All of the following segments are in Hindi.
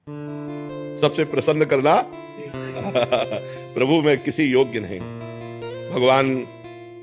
सबसे प्रसन्न करना प्रभु मैं किसी योग्य नहीं। भगवान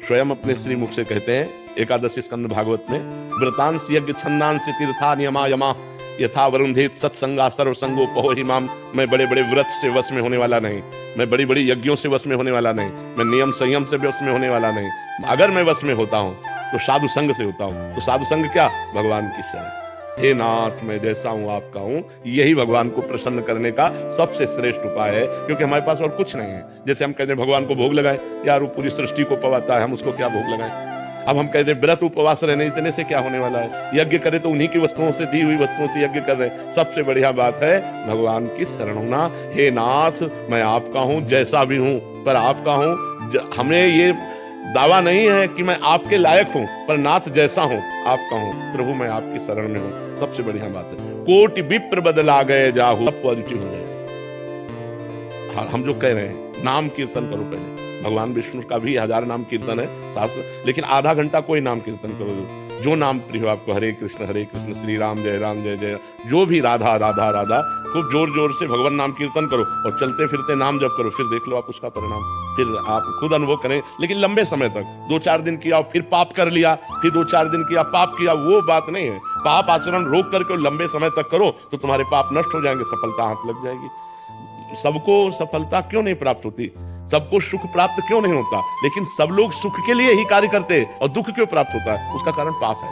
स्वयं अपने श्री मुख से कहते हैं एकादशी स्कंद भागवत में, व्रतांश यज्ञ छंदांश तीर्था नियमा यमा यथा वरुंधेत सत्संगा सर्वसंगो पहो ही माम। मैं बड़े बड़े व्रत से वश में होने वाला नहीं, मैं बड़ी बड़ी यज्ञों से वश में होने वाला नहीं, मैं नियम संयम से वश में होने वाला नहीं। अगर मैं वश में होता हूं तो साधु संग से होता हूं। तो साधु संग क्या? भगवान की शरण। हे नाथ मैं जैसा हूं आपका हूं। यही भगवान को प्रसन्न करने का सबसे श्रेष्ठ उपाय है, क्योंकि हमारे पास और कुछ नहीं है। जैसे हम कहते हैं भगवान को भोग लगाएं, यार वो पूरी सृष्टि को पवाता है, हम उसको क्या भोग लगाएं। अब हम कहते हैं व्रत उपवास रहने इतने से क्या होने वाला है, यज्ञ करे तो उन्हीं की वस्तुओं से, दी हुई वस्तुओं से यज्ञ कर रहे हैं। सबसे बढ़िया बात है भगवान की शरण होना। हे नाथ मैं आपका हूं, जैसा भी हूं पर आपका हूं। हमें ये दावा नहीं है कि मैं आपके लायक हूं, पर नाथ जैसा हूं आपका हूं। प्रभु मैं आपकी शरण में हूं। सबसे बढ़िया बात है कोटि विप्र बदला गए जाहु, सब पॉजिटिव हो जाए। हम जो कह रहे हैं नाम कीर्तन करो पहले। भगवान विष्णु का भी 1000 नाम कीर्तन है शास्त्र, लेकिन आधा घंटा कोई नाम कीर्तन करो जो नाम प्रिय हो आपको। हरे कृष्ण श्री राम जय जय, जो भी राधा राधा राधा, खूब जोर जोर से भगवान नाम कीर्तन करो और चलते फिरते नाम जप करो। फिर देख लो आप उसका परिणाम, फिर आप खुद अनुभव करें। लेकिन लंबे समय तक 2-4 दिन किया फिर पाप कर लिया, फिर 2-4 दिन किया पाप किया, वो बात नहीं है। पाप आचरण रोक करके लंबे समय तक करो तो तुम्हारे पाप नष्ट हो जाएंगे, सफलता हाथ लग जाएगी। सबको सफलता क्यों नहीं प्राप्त होती, सबको सुख प्राप्त क्यों नहीं होता, लेकिन सब लोग सुख के लिए ही कार्य करते हैं और दुख क्यों प्राप्त होता है? उसका कारण पाप है।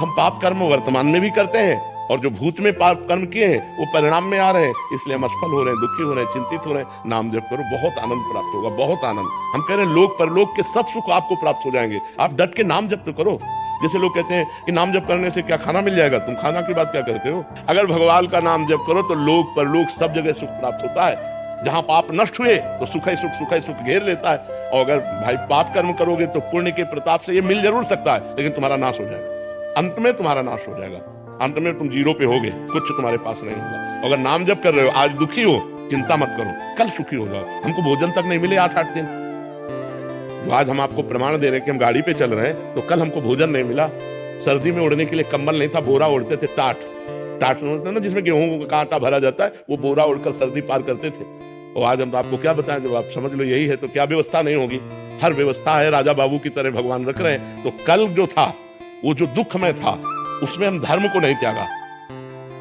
हम पाप कर्म वर्तमान में भी करते हैं और जो भूत में पाप कर्म किए हैं वो परिणाम में आ रहे हैं, इसलिए हम असफल हो रहे हैं, दुखी हो रहे हैं, चिंतित हो रहे हैं। नाम जप करो, बहुत आनंद प्राप्त होगा, बहुत आनंद। हम कह रहे हैं लोक परलोक के सब सुख आपको प्राप्त हो जाएंगे। आप डट के नाम जप तो करो। जैसे लोग कहते हैं कि नाम जप करने से क्या खाना मिल जाएगा, तुम खाना की बात क्या करते हो? अगर भगवान का नाम जप करो तो लोक परलोक सब जगह सुख प्राप्त होता है। जहां पाप नष्ट हुए तो सुख ही सुख घेर लेता है। और अगर भाई पाप कर्म करोगे तो पुण्य के प्रताप से ये मिल जरूर सकता है, लेकिन तुम्हारा नाश हो जाएगा। अंत में तुम्हारा नाश हो जाएगा, अंत में तुम जीरो पे होगे, कुछ तुम्हारे पास नहीं होगा। अगर नाम जप कर रहे हो, आज दुखी हो, चिंता मत करो, कल सुखी हो जाओ। हमको भोजन तक नहीं मिले 8-8 दिन, जो आज हम आपको प्रमाण दे रहे हैं कि हम गाड़ी पे चल रहे हैं, तो कल हमको भोजन नहीं मिला। सर्दी में ओढ़ने के लिए कंबल नहीं था, बोरा ओढ़ते थे, टाट ना जिसमें गेहूं का आटा भरा जाता है, वो बोरा ओढ़कर सर्दी पार करते थे। और आज हम आपको क्या बताएं, जब आप समझ लो यही है तो क्या व्यवस्था नहीं होगी। हर व्यवस्था है, राजा बाबू की तरह भगवान रख रहे हैं। तो कल जो था वो जो दुख में था उसमें हम धर्म को नहीं त्यागा,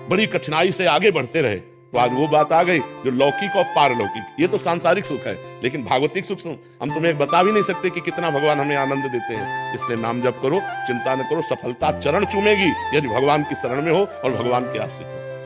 बड़ी कठिनाई से आगे बढ़ते रहे। तो आज वो बात आ गई जो लौकिक और पारलौकिक, ये तो सांसारिक सुख है, लेकिन भागवतिक सुख हम तुम्हें बता भी नहीं सकते कि कितना भगवान हमें आनंद देते हैं। इसलिए नाम जप करो, चिंता न करो, सफलता चरण चूमेगी यदि भगवान की शरण में हो और भगवान के आश्रित हो।